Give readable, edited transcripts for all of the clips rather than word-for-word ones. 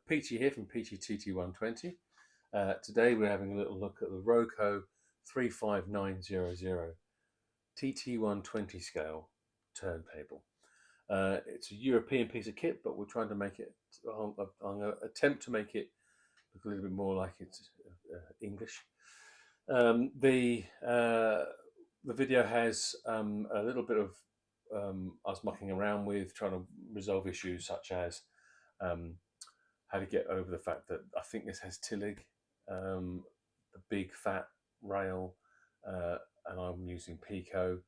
Peachy here from Peachy TT120. Today we're having a little look at the Roco 35900 TT120 scale turntable. It's a European piece of kit, but we're trying to make it, I'm going to attempt to make it look a little bit more like it's English. The video has a little bit of us mucking around with trying to resolve issues such as how to get over the fact that I think this has Tillig, the big fat rail, and I'm using Pico,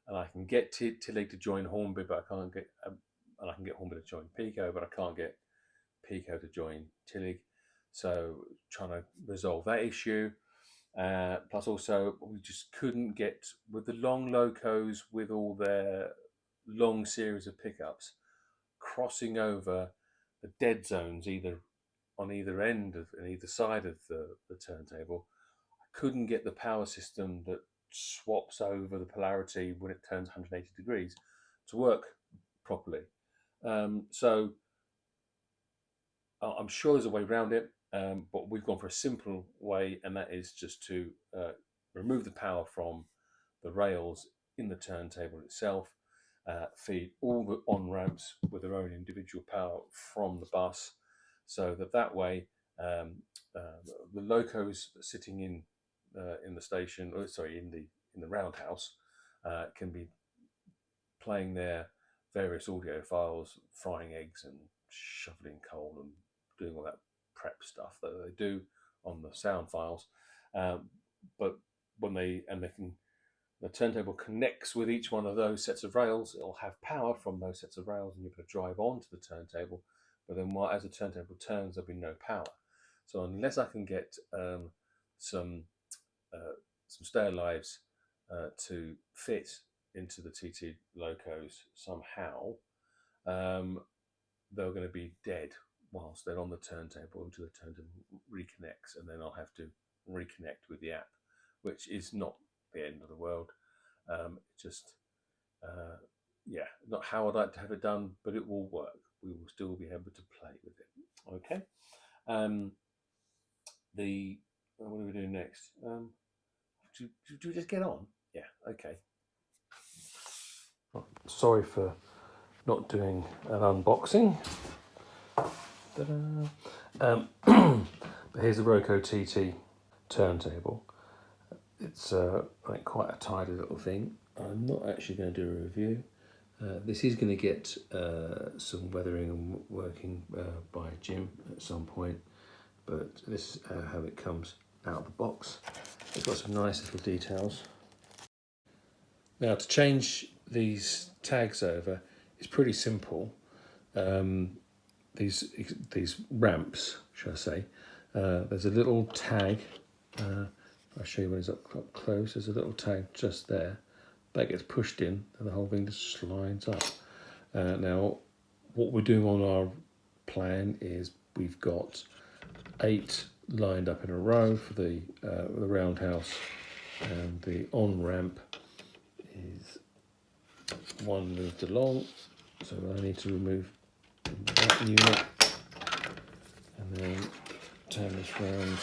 and I can get Tillig to join Hornby, but I can't get, and I can get Hornby to join Pico, but I can't get Pico to join Tillig. So trying to resolve that issue. Plus also we just couldn't get, with the long locos with all their long series of pickups, crossing over the dead zones either on either end of and either side of the turntable. I couldn't get the power system that swaps over the polarity when it turns 180 degrees to work properly. So I'm sure there's a way around it, but we've gone for a simple way, and that is just to remove the power from the rails in the turntable itself, feed all the on-ramps with their own individual power from the bus, so that way the locos sitting in the station, or sorry, in the roundhouse, can be playing their various audio files, frying eggs and shoveling coal and doing all that prep stuff that they do on the sound files. But when the turntable connects with each one of those sets of rails, it'll have power from those sets of rails, and you're going to drive onto the turntable. But then, as the turntable turns, there'll be no power. So unless I can get some stair lives to fit into the TT locos somehow, they're going to be dead whilst they're on the turntable until the turntable reconnects, and then I'll have to reconnect with the app, which is not the end of the world. Just not how I'd like to have it done, but it will work. We will still be able to play with it. Okay. What are we doing next? Do we just get on? Yeah. Okay. Sorry for not doing an unboxing. But here's the Roco TT turntable. It's like quite a tidy little thing. I'm not actually going to do a review. This is going to get some weathering and working by Jim at some point, but this is how it comes out of the box. It's got some nice little details. Now, to change these tags over is pretty simple. These ramps, shall I say, there's a little tag. I'll show you when it's up close. There's a little tag just there. That gets pushed in and the whole thing just slides up. Now, what we're doing on our plan is we've got 8 lined up in a row for the roundhouse, and the on-ramp is 1 moved along. So I need to remove that unit and then turn this round.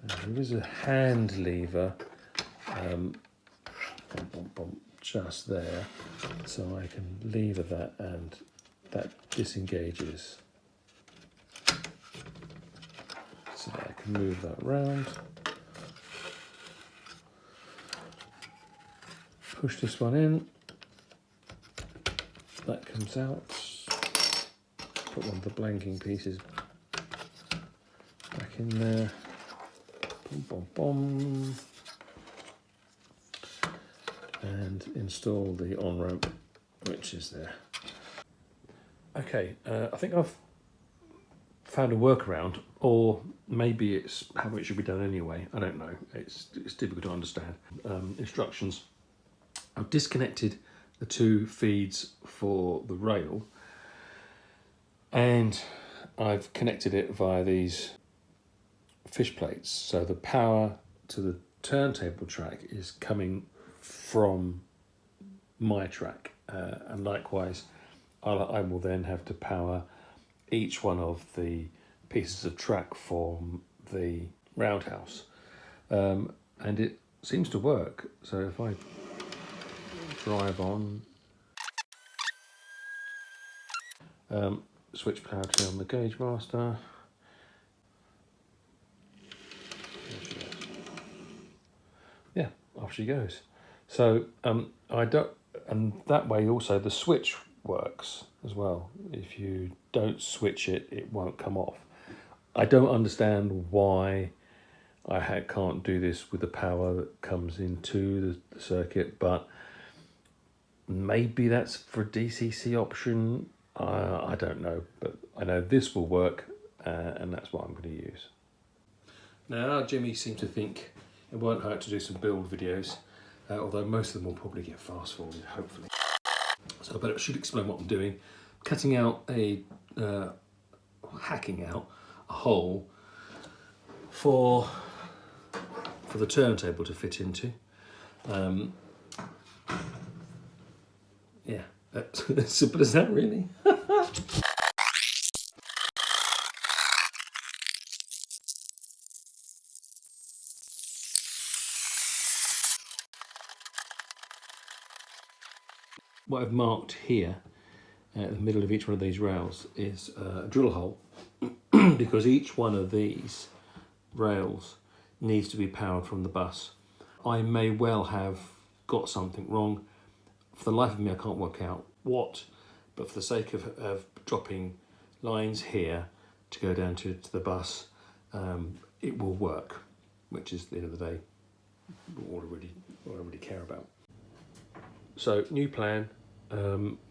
And there is a hand lever just there, so I can lever that and that disengages, so that I can move that round. Push this one in, that comes out. Put one of the blanking pieces back in there. Boom, boom, boom. And install the on-ramp, which is there. Okay, I think I've found a workaround, or maybe it's how it should be done anyway. I don't know. It's difficult to understand. Instructions. I've disconnected the 2 feeds for the rail, and I've connected it via these fish plates. So the power to the turntable track is coming from my track, and likewise I will then have to power each one of the pieces of track form the roundhouse, and it seems to work. So if I drive on, switch polarity on the gauge master. Yeah, off she goes. So I don't, and that way also the switch works as well. If you don't switch it, it won't come off. I don't understand why can't do this with the power that comes into the circuit, but maybe that's for a DCC option. I don't know, but I know this will work, and that's what I'm going to use. Now, Jimmy seemed to think it won't hurt to do some build videos, although most of them will probably get fast forwarded, hopefully. So, but I should explain what I'm doing. Cutting out hacking out a hole for the turntable to fit into. Yeah, as simple as that, really. What I've marked here in the middle of each one of these rails is a drill hole because each one of these rails needs to be powered from the bus. I may well have got something wrong. For the life of me, I can't work out what, but for the sake of dropping lines here to go down to the bus, it will work, which is, at the end of the day, all I really care about. So, new plan.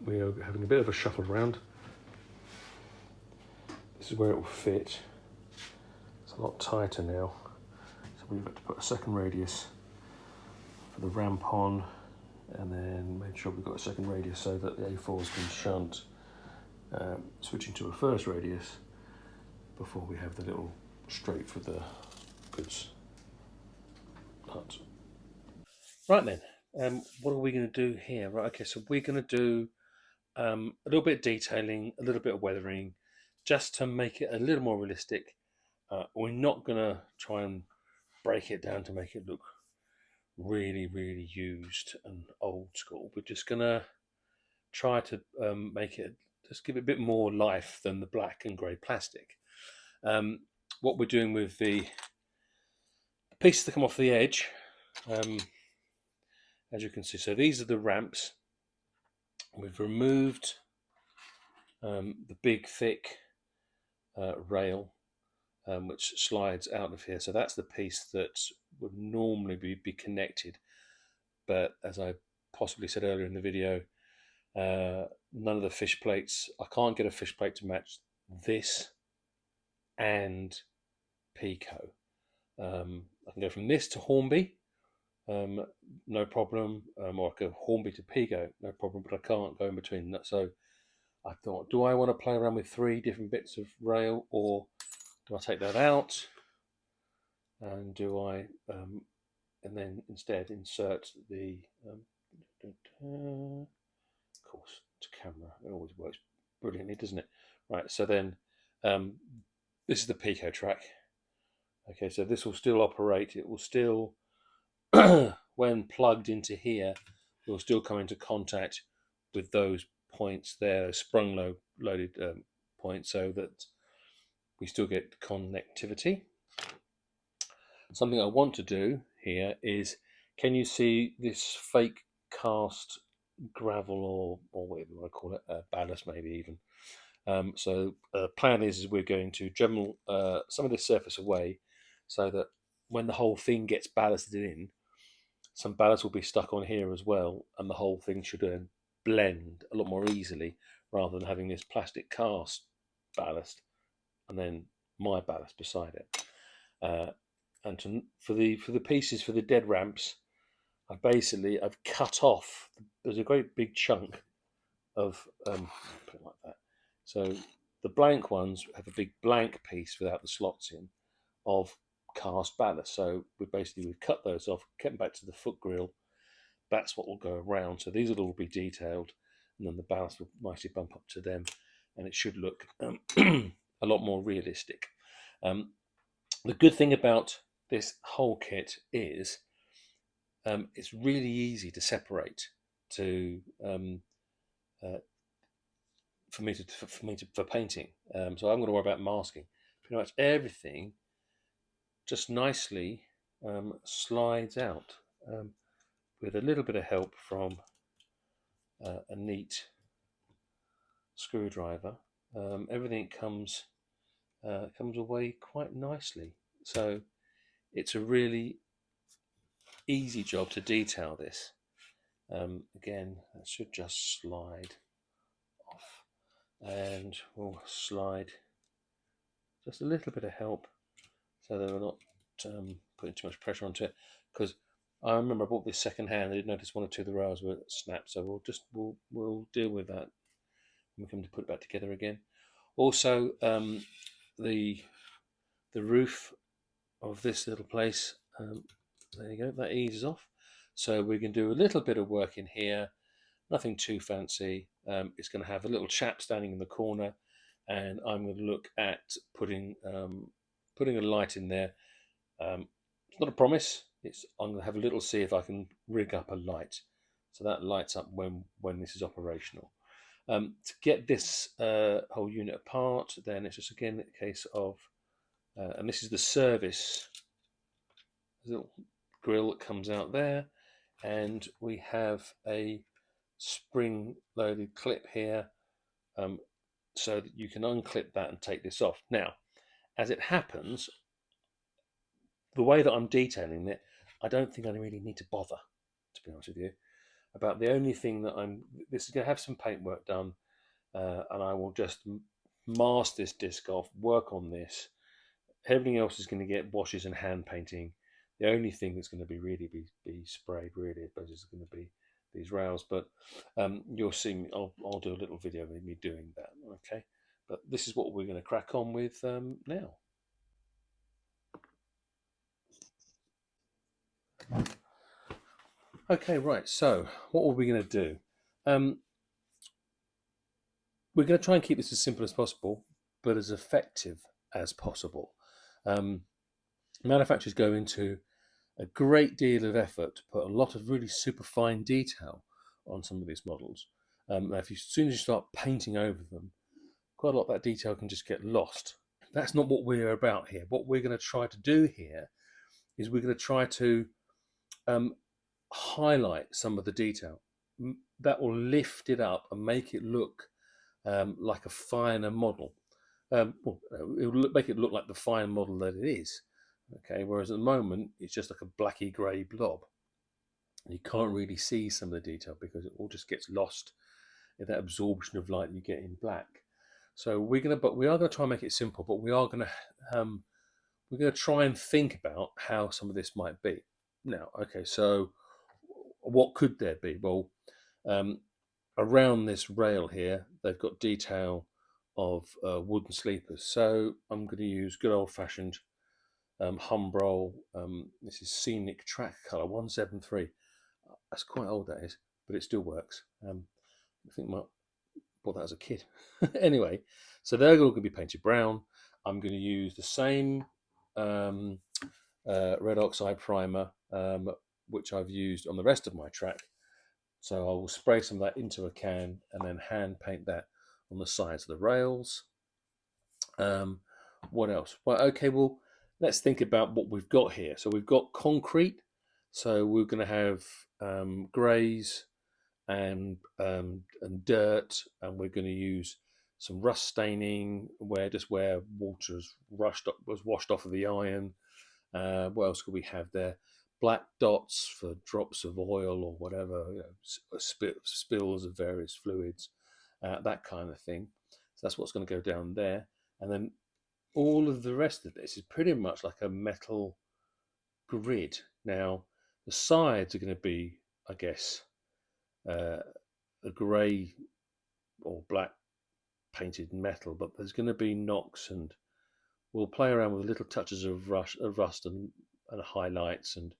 We are having a bit of a shuffle around. This is where it will fit. It's a lot tighter now. So we've got to put a second radius for the ramp on, and then make sure we've got a second radius so that the A4s can shunt, switching to a first radius before we have the little straight for the goods nut. Right then, what are we going to do here? Right, okay, so we're going to do a little bit of detailing, a little bit of weathering, just to make it a little more realistic. We're not going to try and break it down to make it look really, really used and old school. We're just going to try to make it, just give it a bit more life than the black and grey plastic. What we're doing with the pieces that come off the edge, as you can see, so these are the ramps. We've removed the big thick rail which slides out of here. So that's the piece that would normally be connected. But as I possibly said earlier in the video, none of the fish plates, I can't get a fish plate to match this and Pico. I can go from this to Hornby, no problem, or I go Hornby to Pico, no problem, but I can't go in between that. So I thought, do I want to play around with 3 different bits of rail, or do I take that out? And do I, and then instead insert the, of course, to camera. It always works brilliantly, doesn't it? Right, so then this is the Pico track. Okay, so this will still operate. It will still, when plugged into here, it will still come into contact with those points there, sprung loaded points, so that we still get connectivity. Something I want to do here is, can you see this fake cast gravel, or whatever you want to call it, ballast maybe even. So the plan is we're going to dremel some of this surface away so that when the whole thing gets ballasted in, some ballast will be stuck on here as well, and the whole thing should then blend a lot more easily rather than having this plastic cast ballast and then my ballast beside it. And for the pieces for the dead ramps, I've cut off. There's a great big chunk of put it like that. So the blank ones have a big blank piece without the slots in of cast ballast. So we've cut those off, kept them back to the foot grill. That's what will go around. So these will all be detailed, and then the ballast will nicely bump up to them. and it should look a lot more realistic. Um, the good thing about this whole kit is it's really easy to separate to uh, for painting. So I'm going to worry about masking. Pretty much everything just nicely slides out with a little bit of help from a neat screwdriver. Everything comes away quite nicely. So it's a really easy job to detail this. Again, that should just slide off, and we'll slide just a little bit of help so that we're not putting too much pressure onto it. Because I remember I bought this second hand. I did notice one or two of the rails were snapped, so we'll deal with that when we come to put it back together again. Also, the roof of this little place, there you go, that eases off. So we can do a little bit of work in here, nothing too fancy. It's going to have a little chap standing in the corner, and I'm going to look at putting a light in there. It's not a promise. I'm going to have a little see if I can rig up a light, so that lights up when this is operational. To get this whole unit apart, then it's just again a case of, and this is the service little grill that comes out there, and we have a spring-loaded clip here, so that you can unclip that and take this off. Now, as it happens, the way that I'm detailing it, I don't think I really need to bother, to be honest with you. About the only thing that this is going to have some paintwork done, and I will just mask this disc off, work on this. Everything else is going to get washes and hand painting. The only thing that's going to be really be sprayed really, I suppose, is going to be these rails. But you'll see me. I'll do a little video of me doing that. Okay, but this is what we're going to crack on with now. Okay, right. So what are we going to do? We're going to try and keep this as simple as possible, but as effective as possible. Manufacturers go into a great deal of effort to put a lot of really super fine detail on some of these models. As soon as you start painting over them, quite a lot of that detail can just get lost. That's not what we're about here. What we're going to try to do here is we're going to try to highlight some of the detail that will lift it up and make it look like a finer model. It will make it look like the fine model that it is. Okay, whereas at the moment it's just like a blacky grey blob. You can't really see some of the detail because it all just gets lost in that absorption of light you get in black. So we are going to try and make it simple, but we're going to try and think about how some of this might be. Now, okay, so what could there be? Well, around this rail here, they've got detail of wooden sleepers. So I'm going to use good old-fashioned Humbrol. This is Scenic Track Color 173. That's quite old, that is, but it still works. I think I bought that as a kid. Anyway, so they're all going to be painted brown. I'm going to use the same red oxide primer, which I've used on the rest of my track. So I will spray some of that into a can and then hand paint that on the sides of the rails. What else? Well, okay, well, let's think about what we've got here. So we've got concrete. So we're going to have greys and dirt, and we're going to use some rust staining where water was washed off of the iron. What else could we have there? Black dots for drops of oil or whatever, spills of various fluids, that kind of thing. So that's what's going to go down there. And then all of the rest of this is pretty much like a metal grid. Now, the sides are going to be, I guess, a grey or black painted metal, but there's going to be knocks, and we'll play around with little touches of rust and highlights, and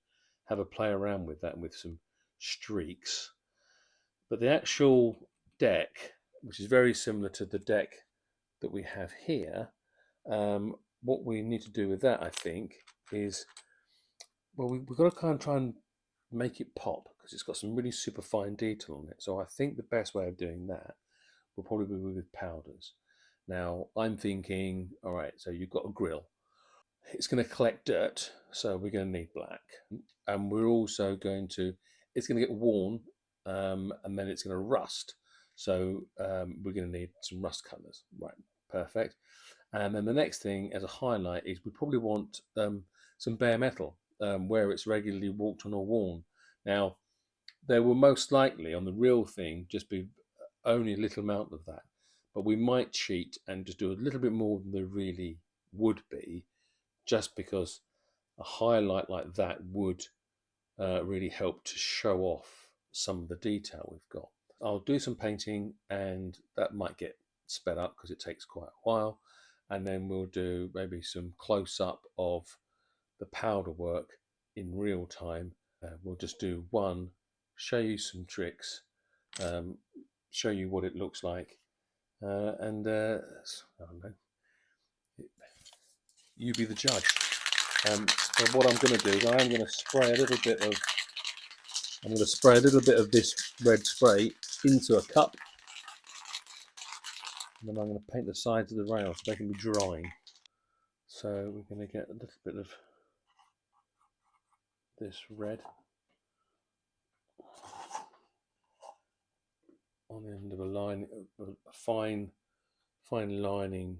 have a play around with that and with some streaks. But the actual deck, which is very similar to the deck that we have here, what we need to do with that, I think, is, well, we've got to kind of try and make it pop because it's got some really super fine detail on it. So I think the best way of doing that will probably be with powders. Now I'm thinking, all right, so you've got a grill. It's going to collect dirt, so we're going to need black, and we're also going to. It's going to get worn, and then it's going to rust. So we're going to need some rust colours. Right, perfect. And then the next thing as a highlight is we probably want some bare metal where it's regularly walked on or worn. Now, there will most likely on the real thing just be only a little amount of that, but we might cheat and just do a little bit more than there really would be, just because a highlight like that would really help to show off some of the detail we've got. I'll do some painting and that might get sped up because it takes quite a while. And then we'll do maybe some close up of the powder work in real time. We'll just do one, show you some tricks, um, show you what it looks like, and I don't know, you be the judge. So what I'm going to do is I am going to spray a little bit of this red spray into a cup, and then I'm going to paint the sides of the rail so they can be drying. So we're going to get a little bit of this red on the end of a line, a fine lining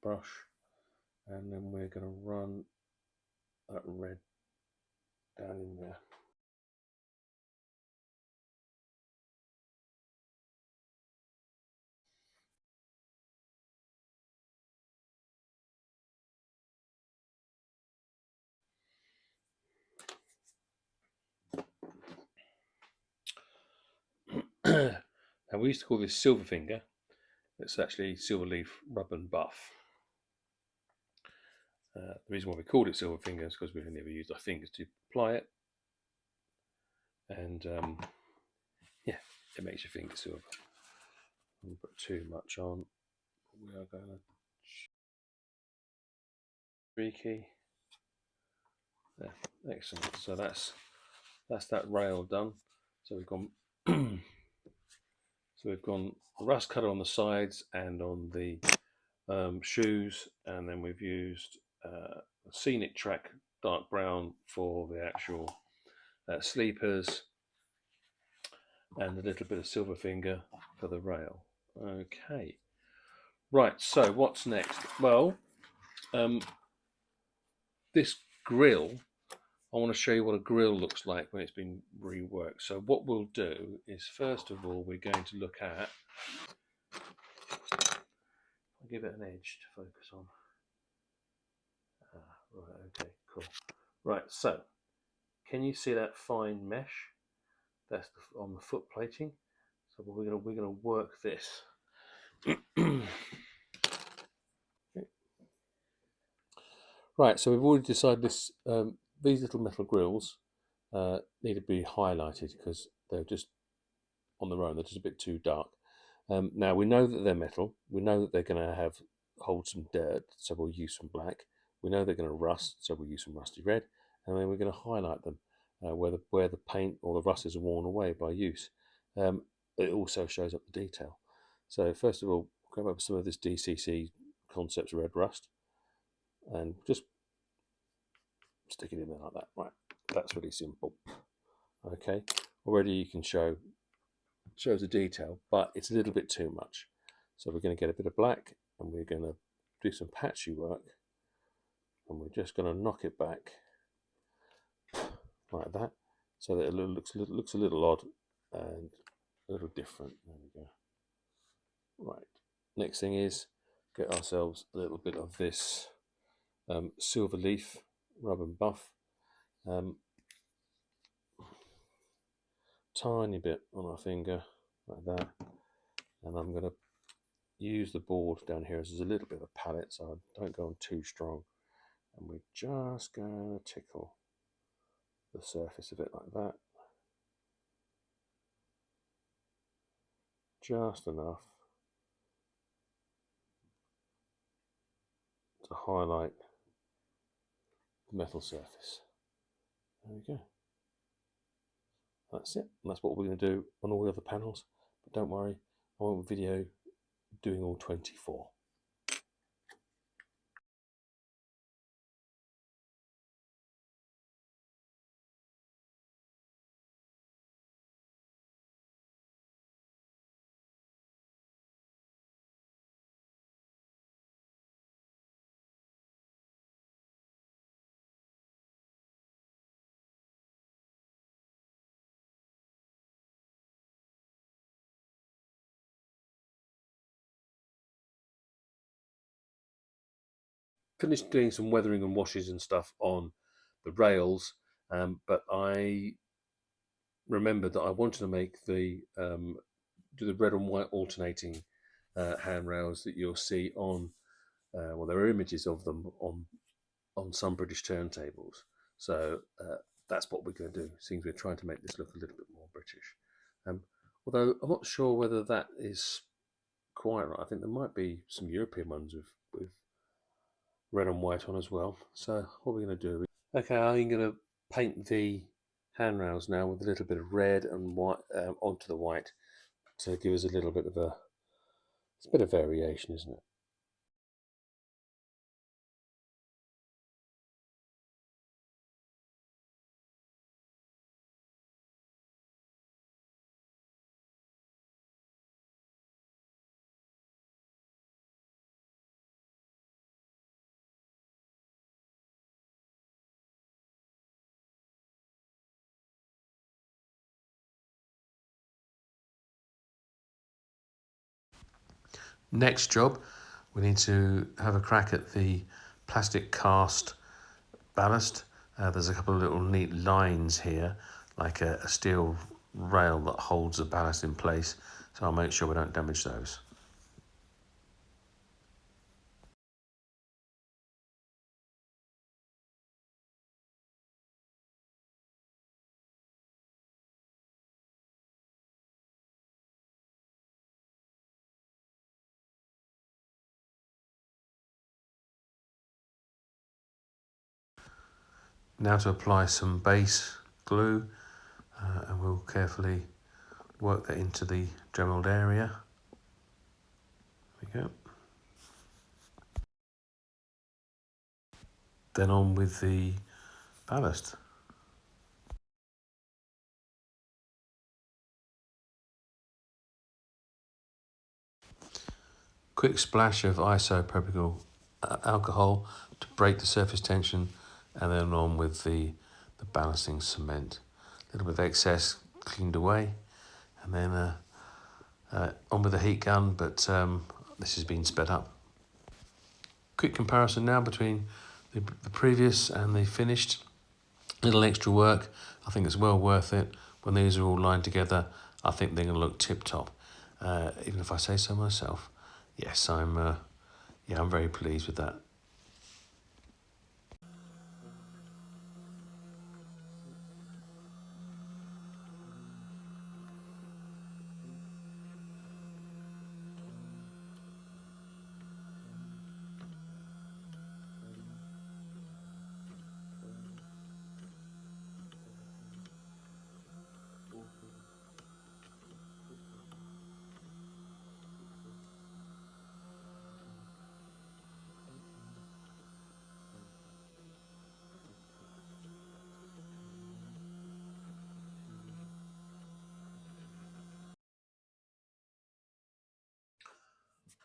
brush, and then we're going to run that red down in there. Now we used to call this silver finger. It's actually silver leaf rub and buff. The reason why we called it silver finger is because we never used our fingers to apply it, and yeah, it makes your fingers silver. I won't put too much on. We are going to streaky. There, excellent. So that's that rail done. So we've gone. So we've gone rust colour on the sides and on the shoes, and then we've used scenic track dark brown for the actual sleepers, and a little bit of silver finger for the rail. Okay, right. So what's next? Well, this grill. I want to show you what a grill looks like when it's been reworked. So what we'll do is, first of all, we're going to look at. I'll give it an edge to focus on. Right. Okay. Cool. Right. So, can you see that fine mesh? That's on the foot plating. So we're gonna work this. Right. So we've already decided this. These little metal grills need to be highlighted because they're just on their own. They're just a bit too dark. Now we know that they're metal. We know that they're going to hold some dirt, so we'll use some black. We know they're going to rust, so we'll use some rusty red, and then we're going to highlight them where the paint or the rust is worn away by use. It also shows up the detail. So first of all, grab up some of this DCC Concepts Red Rust and just stick it in there like that. Right, that's really simple. Okay, already you can shows the detail, but it's a little bit too much. So we're going to get a bit of black and we're going to do some patchy work, and we're just going to knock it back like that so that it looks a little odd and a little different. There we go. Right, next thing is get ourselves a little bit of this silver leaf rub and buff, tiny bit on our finger like that, and I'm going to use the board down here as a little bit of a palette so I don't go on too strong, and we're just going to tickle the surface of it like that, just enough, to highlight the metal surface. There we go. That's it. And that's what we're going to do on all the other panels. But don't worry, I won't video doing all 24. Finished doing some weathering and washes and stuff on the rails, but I remembered that I wanted to make the do the red and white alternating handrails that you'll see on well, there are images of them on some British turntables. So that's what we're going to do. Seems we're trying to make this look a little bit more British. Although I'm not sure whether that is quite right. I think there might be some European ones with red and white on as well. So what we're going to do, okay, I'm going to paint the handrails now with a little bit of red and white onto the white to give us a little bit of it's a bit of variation, isn't it? Next job, we need to have a crack at the plastic cast ballast. There's a couple of little neat lines here, like a steel rail that holds the ballast in place, so I'll make sure we don't damage those. Now to apply some base glue, and we'll carefully work that into the dremeled area. There we go. Then on with the ballast. Quick splash of isopropyl alcohol to break the surface tension, and then on with the ballasting cement. A little bit of excess cleaned away, and then on with the heat gun, but this has been sped up. Quick comparison now between the previous and the finished. Little extra work, I think it's well worth it. When these are all lined together, I think they're going to look tip top. Even if I say so myself. Yes, I'm very pleased with that.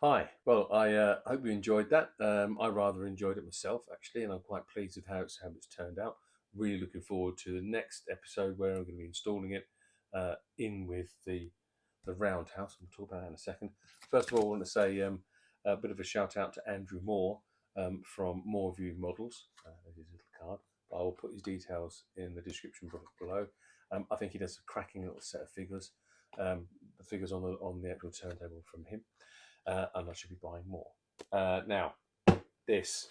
Hi. Well, I hope you enjoyed that. I rather enjoyed it myself, actually, and I'm quite pleased with how it's turned out. Really looking forward to the next episode where I'm going to be installing it in with the roundhouse. We'll talk about that in a second. First of all, I want to say a bit of a shout out to Andrew Moore from Moore View Models. There's his little card. I will put his details in the description box below. I think he does a cracking little set of figures. The figures on the actual turntable from him. And I should be buying more. Now, this,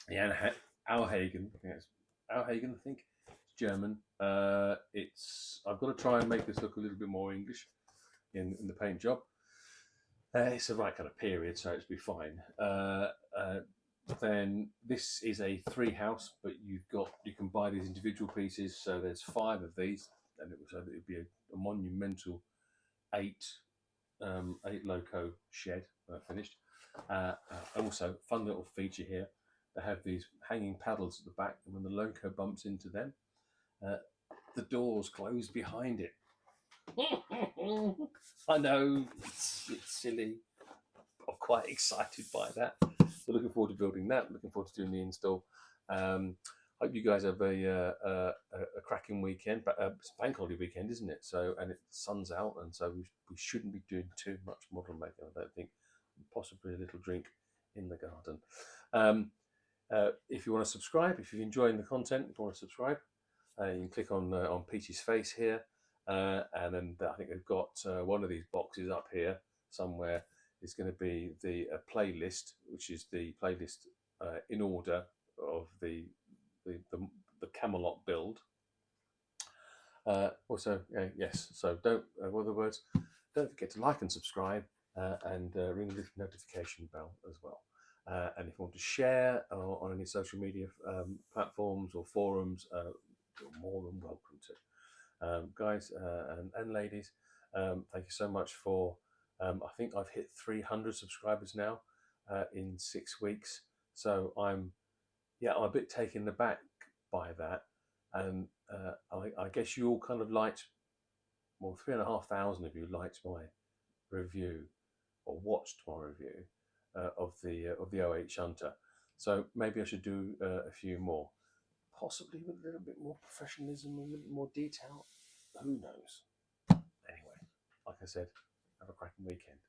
the Alhagen, I think it's Alhagen, I think, it's German. I've got to try and make this look a little bit more English in the paint job. It's the right kind of period, so it's be fine. Then this is a three house, but you can buy these individual pieces. So there's five of these, and it would be a monumental eight eight loco shed finished. Also, fun little feature here. They have these hanging paddles at the back, and when the loco bumps into them, uh, the doors close behind it. I know it's silly. I'm quite excited by that. So looking forward to building that. Looking forward to doing the install. Hope you guys have a cracking weekend. But it's a bank holiday weekend, isn't it? So and the sun's out, and so we shouldn't be doing too much model making. I don't think. Possibly a little drink in the garden. If you want to subscribe, if you're enjoying the content, if you want to subscribe, you can click on Peach's face here, and then I think they've got one of these boxes up here somewhere. Is going to be the playlist, which is the playlist in order of the, the, the Camelot build. Also, yes. So don't. What are the words? Don't forget to like and subscribe, and ring the notification bell as well. And if you want to share on any social media platforms or forums, you're more than welcome to. Guys and ladies, thank you so much for. I think I've hit 300 subscribers now in 6 weeks. So I'm a bit taken aback by that, and I guess you all kind of liked. Well, 3,500 of you liked my review or watched my review of the OH Shunter. So maybe I should do a few more, possibly with a little bit more professionalism, a little bit more detail. Who knows? Anyway, like I said, have a cracking weekend.